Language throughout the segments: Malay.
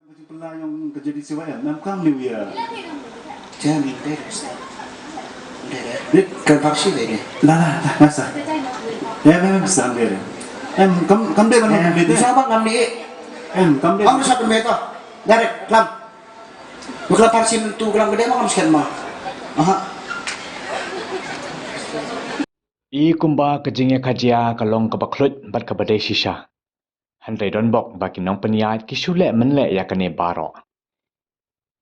Pernah yang kerja di CYM, nampak ni dia. Jangan deh, deh, kan parsi deh. Lah, masa. Ya, memang bisa ambil. Kam deh mana ambil? Bisa apa ngambil? Kam deh. Kamu satu meter, dari kelam. Bukan parsi itu kelam gede mah kamu sekian mah. Aha. I kumba kejingnya kajia kalong kabaklut bat kabadai shisha. Handai don bok baki nong peniat kisule menle ya kane baro.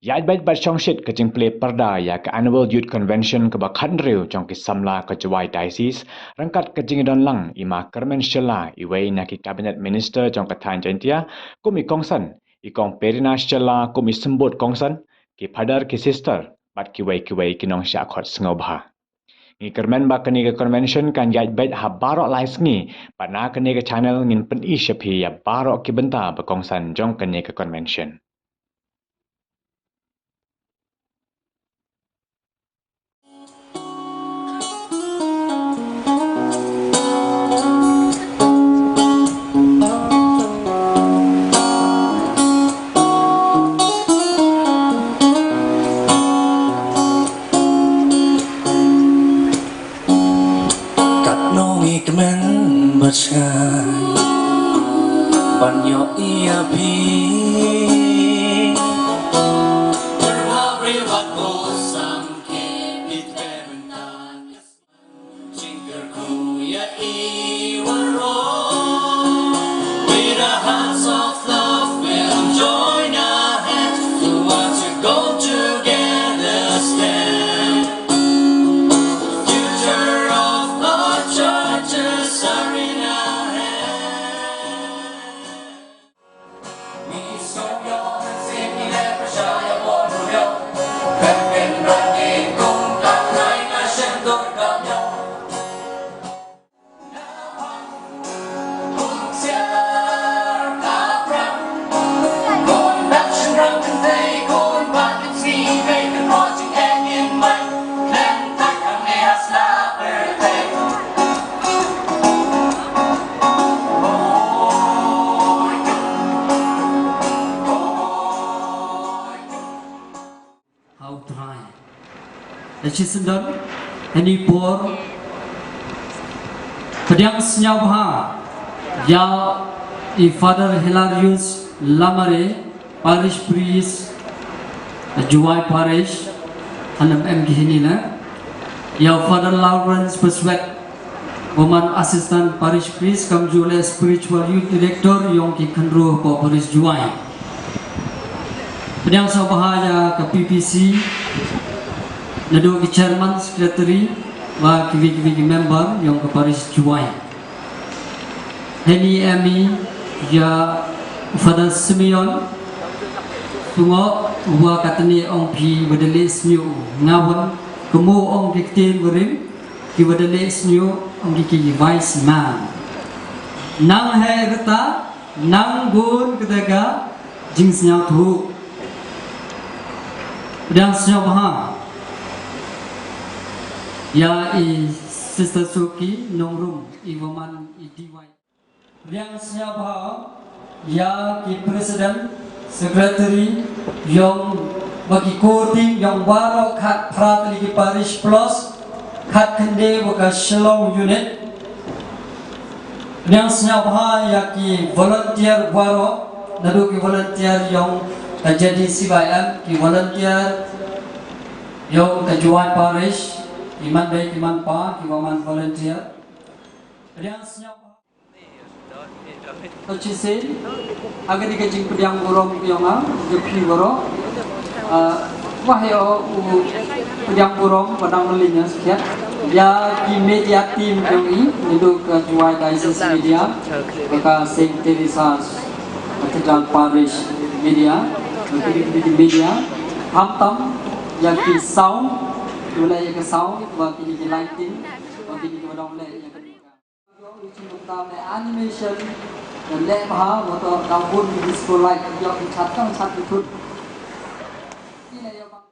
Yad bait bat shongshit kejing play perda ya ke annual youth convention ke bakhandriu jong ki samla ke jawai diocese rangkat kejing don lang ima kermen shela iwei na ki cabinet minister jong ke than jantia kumi kongsan i kong perina shela kumi sembut kongsan ki padar ki sister bat kiwei ki nong syakhot sengobha. Ngi kermen ba kani ke convention kan yat bet ha barok lai sngi pana kani ke channel ngin pen i shapi ya barok ki benta bekongsan jong kani ke convention. Banyo iya pi terhabri waktu samke bitbentan cingerku ya iwaro with a hands of love we'll join our hands towards a goal together stand future of our churches are in our hands. Chisendon, any poor, Padiang Snyabha, Ya, Father Hilarius Lamare, Parish Priest, Juwai Parish, Hanam M. Gihinina, Ya, Father Lawrence Perswet, Woman Assistant Parish Priest, Kamjule Spiritual Youth Director, Yongki Kandru, Parish Juwai. Padiang Snyabha, Ya, PPC, Nado ki chairman, secretary, wa ki member yang ke Paris Juwai. Heni Emi ya Father Simeon tungo wa katani ong pi badale snyu ngawan kemu ong diktin berim ki badale snyu ong ki vice man. Nang hai reta nang gun kedaga jing snyau tu. Pedang snyau baha. Ya i Sister Suki Nongrum i Woman i DY. Yang siapa ya ki Presiden Secretary yang bagi kodim yang baru kat Prateli ki Parish Plus kat kende baka Shalom Unit. Yang siapa ya ki volunteer baru nado ki volunteer yang terjadi CYM ki volunteer yang kejuan Parish Iman baik iman pa, kiwaman volunteer. Pediang senyap. Tercisin, agar dikejing pediang burung piyonga, jepi burung. Wahyo pediang burung padang melinya sekian. Dia di media tim yang ini, itu kejuai diocese media, maka Saint Teresa Cathedral Parish media, di media, hamtam yang di sound. Mulai ke sound, bagi di lighting, bagi di wadang leh yang kedua. Yang dicinta oleh animation dan leh bahawa untuk kampung di disco light yang dicatat satu itu. Ini yang bang.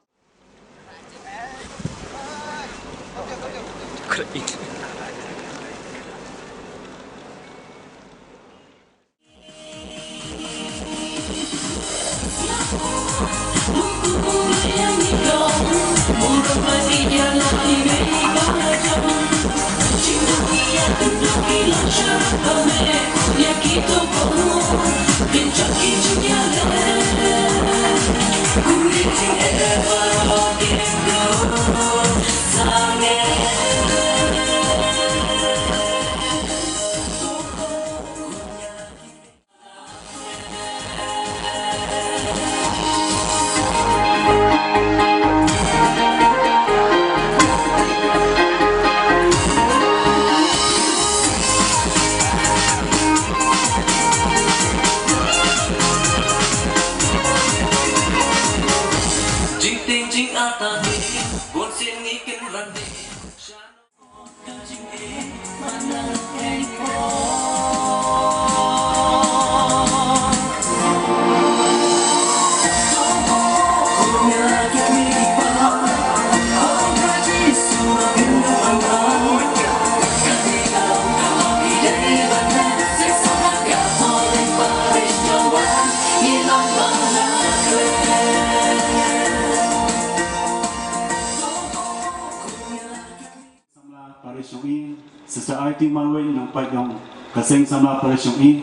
Sesa IT Malway nang pagong kaseng sama parishong i.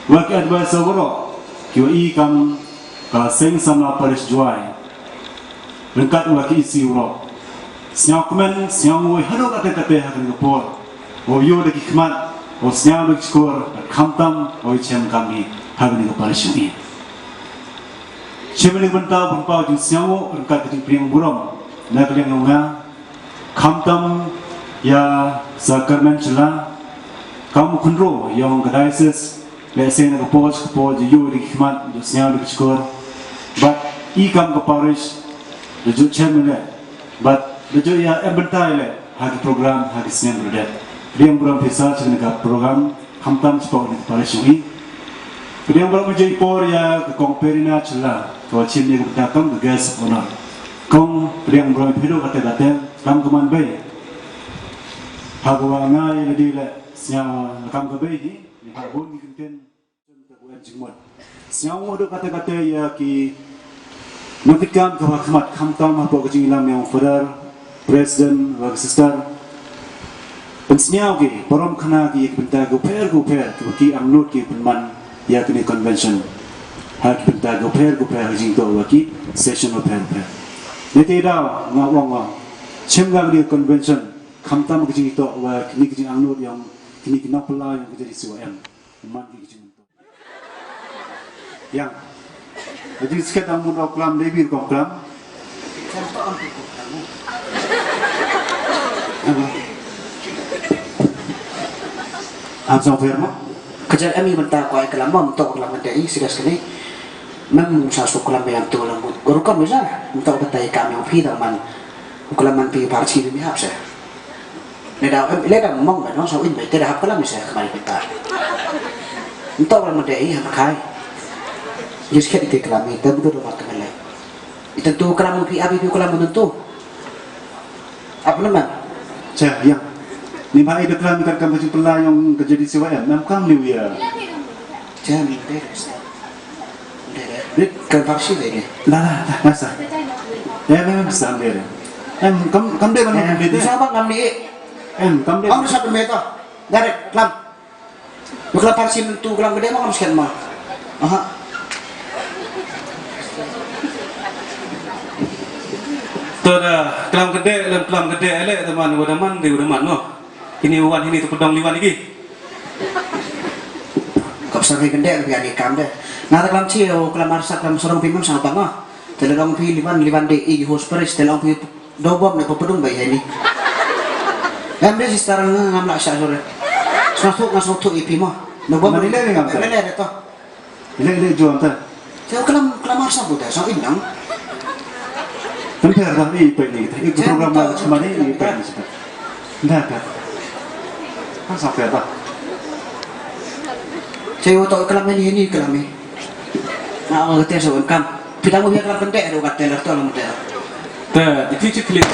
Work advisor woro QE kam kaseng sama parish juai. Rengkat waki isi woro. Siang komen siang woi hado kate hakan gepor. O yo de kikmat o siang de skor kamtam o chem kami hakan go parishong i. Chemeni benta bumpa ju siang wo rengkat di priang burom. Nak liang nonga kamtam ya sakarmen cila kamu kunro yang kedaises lesen ke pos yu di khmat ju siang di skor but I kam ke parish ju chemene but ju ya embentai le hagi program hagi siang berdet riang buram pisa cengga program kamtam sport di parish ini riang buram je por ya ke komperina cila to chimni ke takam ke gas honor kong riang buram pedo kate kam keman bay Hagwa ngai lagi le siang kam kabai ni hagun ni kinten takuan jingmon siang wo kata-kata ya ki notikam ke khidmat khamtam apa kejingilam yang federal president wa sister pensiau ki param khana ki benta go per ki amnot ki penman ya kini convention hak benta go per jing to wa ki session of per niti da ngawang chemga di convention kamtam kecing itu wa kini kecing angnur yang kini kena pela yang jadi COM man kecing itu yang jadi sekitar mun oklam lebih oklam Amsa firma Kejar kami bentar kau kelam untuk kelam dai sigas kini mem sasuk kelam yang tu lembut guru kami sana untuk betai kami yang pi man kelaman pi parsi demi hab saya Neda leda mong ba no so in ba tera hap kala misa kamari pita.Ento ba mo dei ha kai. Jus ke ite kala mi tabu do ba kamala. Ita tu kala mo pi abi pi kala mo tu. Apa nama? Cah yang ni ba ida kala mi kan kam pela yang kerja di CWM nam kam ni ya. Cah mi beres. Beres. Kan parsi deh. Lah masa. Ya memang bisa ambil. Kam dia kan bisa bang kami kam dia kamu satu meter dari kelam bukan parsi tu kelam gede mah kamu sekian mah aha Tada kelam gede elek teman udah man no ini wan ini tu pedang liwan lagi kau sampai gede lebih ani kam deh nah kelam cio kelam arsak kelam sorong pimam sama bang ah telang pi liwan de i hospice telang pi dobom ne pedung bayi ini Ambil sekarang ngamla syahrul. Masuk IP mah. Mana nilai ni ngamla? Nilai itu. Nilai jual tak? Saya kelam arsa buda, so inang. Tempel dah ni IP ni. Itu program mana cuma ni IP ni sebab. Dah tak. Kan sampai tak? Saya tahu kelam ini kelam ni. Nah, orang kata saya kam. Kita mau biar kelam pendek, ada kata lah tu orang muda. Tak, itu clear.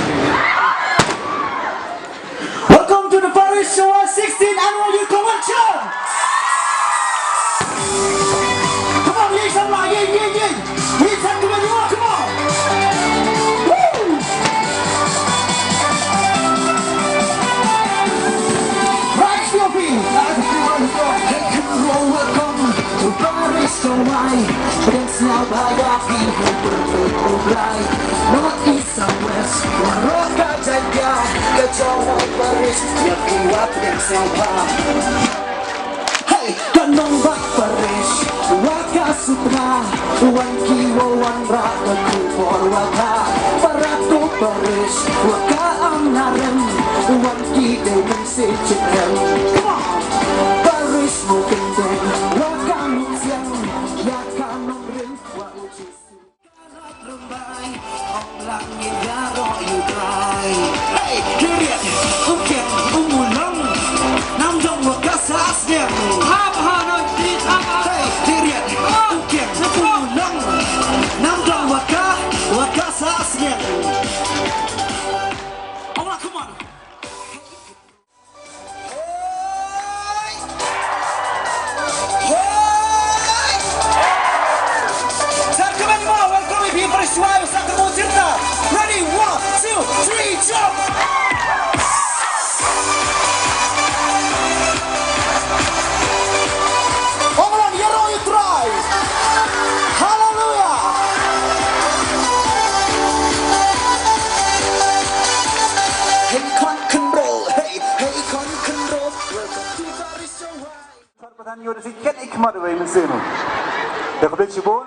To the Paris Show 16th Annual Youth Convention! Come on, yeah, somebody, yeah. We're talking about you, come on! Woo! Right, Snoopy! why Dance now by our people berberai North, east and west Roka jaga Kejauhan baris Ya kuat dance now by Hey, kanong bak baris Waka sutra Wan kiwa wan raka kupor waka Paratu baris Waka amnaran Wan kide mensicitkan Come on Baris mo kendeng Waka nuksiang Yaka nongrin Wa ucisi Karat rembay Ong langit garo yudrai Hey, diriat Ukeng umulong Namdong waka saasnya Hey, diriat Ukeng umulong Namdong waka saasnya Alright, come on Ready, 1, 2, 3, jump! Omelan, Yero, you try! Hallelujah! Hey, control! Hey, control! Welcome to Paris, Hawaii! Pertanyaan yo desi ket ikmat we menseno. Da kebelet sibon.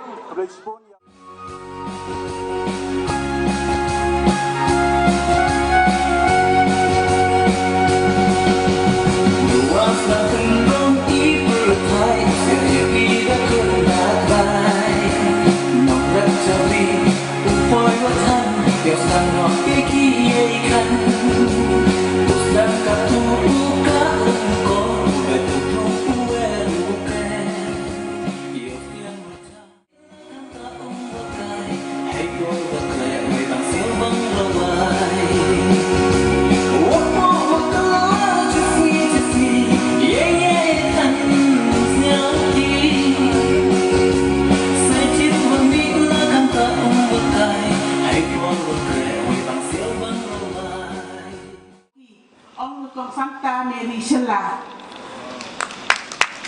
Santa Mary Sheila.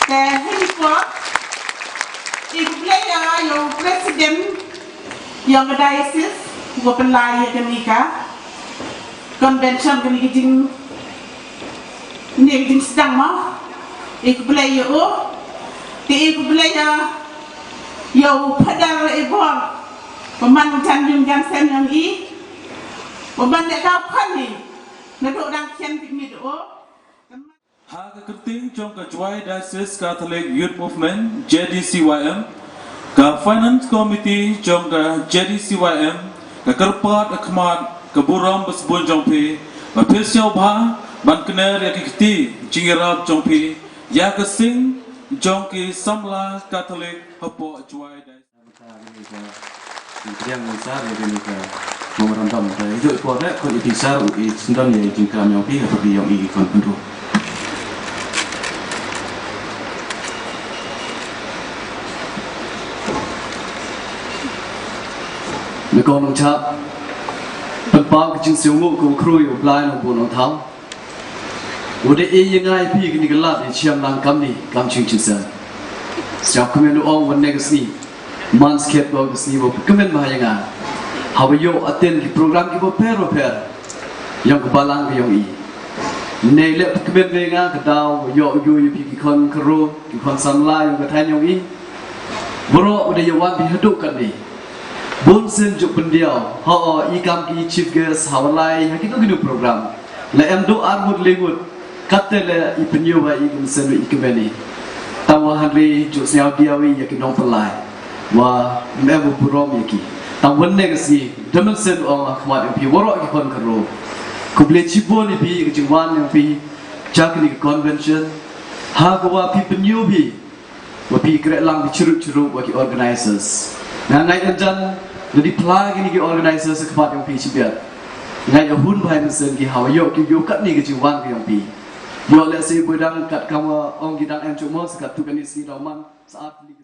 The Hillsborough, if player, your president, your diocese, go pelai Jamaica, convention Jamaican, Jamaican sedang if player, if player, your pedal ebon, peman Tanjung Gansen yang peman dekat Pani. Haga Kerting trong ka Juai Diocese Catholic Youth Movement JDCYM ka Finance Committee trong ka JDCYM ka Kerpat Akmat ka Buram Besbun trong pi ba Pilsiao Ba ban Kner ya kiti Jingirap trong pi ya ka Sing trong ki Samla Catholic Hapo Juai Diocese yang besar di Indonesia memerantau dari itu pada kau besar di sendiri yang jingkam yang pi atau yang ikon penduduk. Mereka mengucap penpang kecing siungu kau kru yang belai nombor nongtau. Udah yang ngai pi kini gelap di ciam lang kami kam cing cingsan. Siap kami nuang wannegasni. Mansket bagus ni bapak kemen mahayanga. Hawa yo attend di program kita per yang kebalang ke yang i. Nele kemen menga kedau yo pergi kon kero kon samla yang ketan yang i. Bro udah yo wan dihaduk kan ni. Bonsen juk pendiau. Ha ikam ki chief guest hawalai kita gini program. La em do armud lengut. Kata le i penyo ba i bonsen i kemeni. Tawahan le juk siau diawi ya kinong pelai. Wah, memang buram yaki. Tang wenne kasi, demonsen orang akhmat yang pi warok ikon karo. Kuble cibon yang pi kejauhan yang pi jakni convention. Ha gua pi penyubi, wah pi kerek lang dicuruk-curuk waki organizers. Ngai anjan jadi pelag ini ki organizers akhmat yang pi cibiat. Ngai ahun bahai mesen ki hawayok ki yokat ni kejauhan yang pi. Yo let's say bedang kat kamu orang kita yang cuma sekat tu kan isi roman saat ni.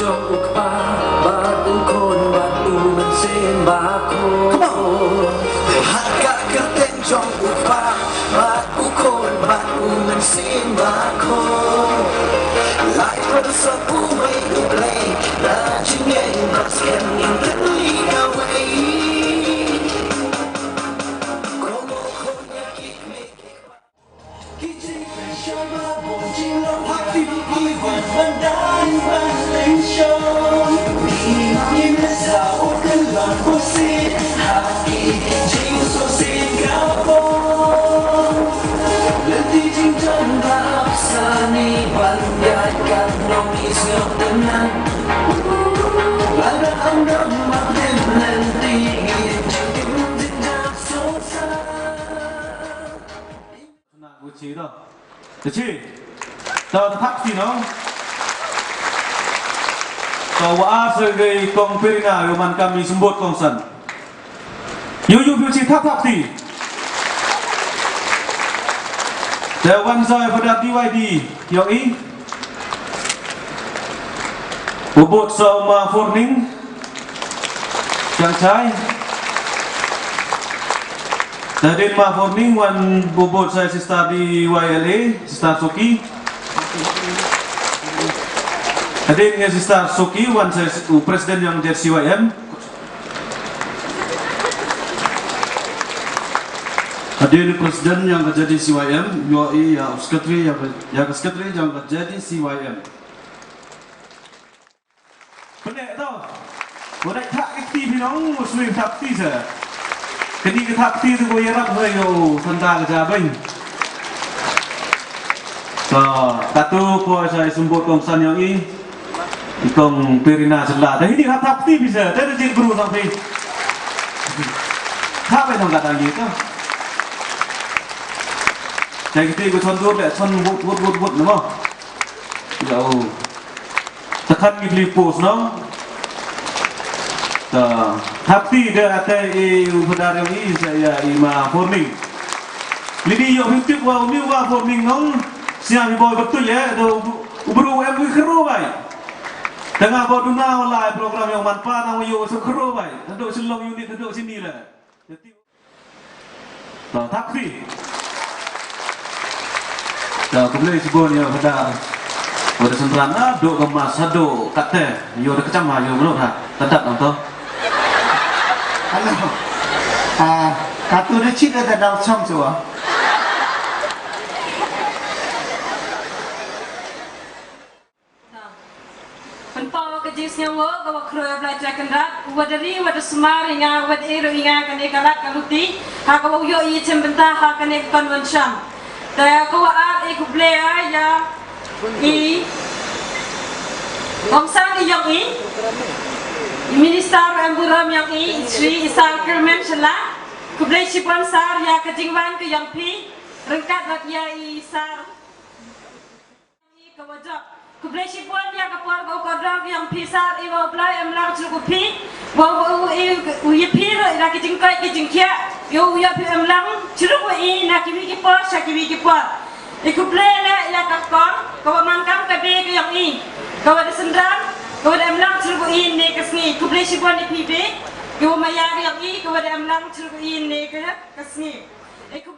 trong uk ba batu khôn batu mình xin ba khôn hát cả cái tên trong uk ba batu khôn batu mình xin ba khôn lại vẫn sợ u mây đủ lây là chính anh và xem nhìn rất lý cao ấy Chị đâu? Được chị? Tao thắc gì nó? Taoว่าsebagai kong perina yang kami sembut kongsan. Yoพี่chị thắc gì?แต่วันซอยประดับดีไว้ดีอย่างนี้บทสอบมาฟอร์นิ่งจังใช้แต่เดินมาฟอร์นิ่งวันบทsaya sista di YLA sista Soki hadirnya sista Sokiวันsaya presiden yang dari CYM hadir presiden yang jadi CYM UI ya sekretari yang sekretari yang jadi CYM benar tau boleh tak aktif ni orang muslim tak aktif saya kini kita aktif tu boleh rak boleh yo santa kerja baik so satu po saya sembut kongsan yang ini ikong perina sebelah tapi ini tak aktif bisa tapi jadi guru sampai tak apa yang kata gitu jadi kita ikut contoh deh buat nama jauh tekan di pos no tapi dia ada pada ini saya ima forming jadi yo hidup wa umi wa forming no siang boy betul ya do ubru em kero bai tengah bawa dunia online program yang manfaat nama yo kero bai duduk selong unit duduk sini lah jadi tapi kemudian sebenarnya pada sentrana duk kemas hado kata yo dah kecam yo belum ha tetap nonton halo katu dia cita dah dah cam semua penpau kejisnya wo kalau keroy belajar kendak wadari wad semar inga wad ero inga kan ekalat kaluti ha kalau yo i cembentah ha kan ek konvention ta ko a ek blea ya i komsang yang i minister amburam yang i Sri Isar Kermen Shela kublai sipan sar ya kejingwan ke yang pi rengkat rak ya i sar i kawajak kublai sipan ya kapar go kodrak yang pi sar i wa blai amlang chu pi wa u pi ra kejingkai kejingkia yo ya pi amlang chu i na kiwi ki pa sakiwi ki pa iku plele ya kakon kau mangkam kabe ke yang i kau ada sendran kau ada amlang celgu i ne kesni ku plele sibuan di pibe kau mayar yang i kau ada amlang celgu i ne ke kesni iku